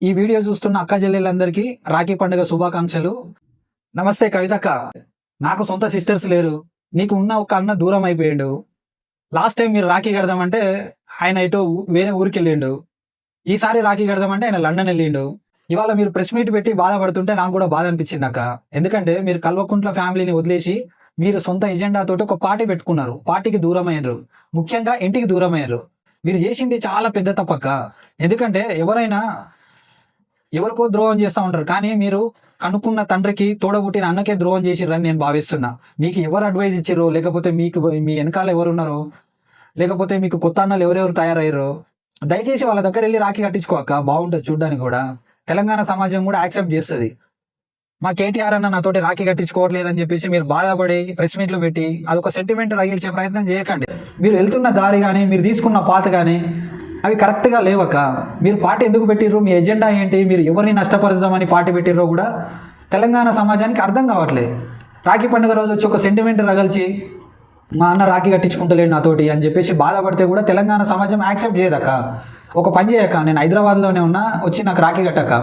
ఈ వీడియో చూస్తున్న అక్క చెల్లెళ్ళందరికీ రాఖీ పండుగ శుభాకాంక్షలు. నమస్తే కవితక్క. నాకు సొంత సిస్టర్స్ లేరు. నీకు ఉన్న ఒక అన్న దూరం అయిపోయిండు. లాస్ట్ టైం మీరు రాఖీ కడదామంటే ఆయన ఎటో వేరే ఊరికి వెళ్ళిండు. ఈసారి రాఖీ కడదామంటే ఆయన లండన్ వెళ్ళిండు. ఇవాళ మీరు ప్రెస్ మీట్ పెట్టి బాధపడుతుంటే నాకు కూడా బాధ అనిపించింది అక్క. ఎందుకంటే మీరు కల్వకుంట్ల ఫ్యామిలీని వదిలేసి మీరు సొంత ఎజెండా తోటి ఒక పార్టీ పెట్టుకున్నారు. పార్టీకి దూరం అయ్యారు, ముఖ్యంగా ఇంటికి దూరం అయ్యారు. మీరు చేసింది చాలా పెద్ద తప్పక్క. ఎందుకంటే ఎవరికో ద్రోహం చేస్తూ ఉంటారు, కానీ మీరు కనుక్కున్న తండ్రికి తోడబుట్టిన అన్నకే ద్రోహం చేసిర్రని నేను భావిస్తున్నా. మీకు ఎవరు అడ్వైజ్ ఇచ్చిర్రో, లేకపోతే మీకు మీ వెనకాల ఎవరు ఉన్నారో, లేకపోతే మీకు కొత్త అన్నలు ఎవరెవరు తయారయ్యారో, దయచేసి వాళ్ళ దగ్గర వెళ్ళి రాఖీ కట్టించుకోక. బాగుంటుంది చూడడానికి కూడా. తెలంగాణ సమాజం కూడా యాక్సెప్ట్ చేస్తుంది. మా కేటీఆర్ అన్న నాతోటి రాఖీ కట్టించుకోవట్లేదని చెప్పేసి మీరు బాధపడి ప్రెస్ మీట్లు పెట్టి అదొక సెంటిమెంట్ రగిల్చే ప్రయత్నం చేయకండి. మీరు వెళ్తున్న దారి కానీ మీరు తీసుకున్న పాత కానీ అవి కరెక్ట్గా లేవక. మీరు పార్టీ ఎందుకు పెట్టిర్రు, మీ ఎజెండా ఏంటి, మీరు ఎవరిని నష్టపరుద్దామని పార్టీ పెట్టిర్రో కూడా తెలంగాణ సమాజానికి అర్థం కావట్లేదు. రాఖీ పండుగ రోజు వచ్చి ఒక సెంటిమెంట్ రగల్చి మా అన్న రాఖీ కట్టించుకుంటలేడు నాతోటి అని చెప్పేసి బాధపడితే కూడా తెలంగాణ సమాజం యాక్సెప్ట్ చేయదక్క. ఒక పని చేయక, నేను హైదరాబాద్లోనే ఉన్నా, వచ్చి నాకు రాఖీ కట్టక్క.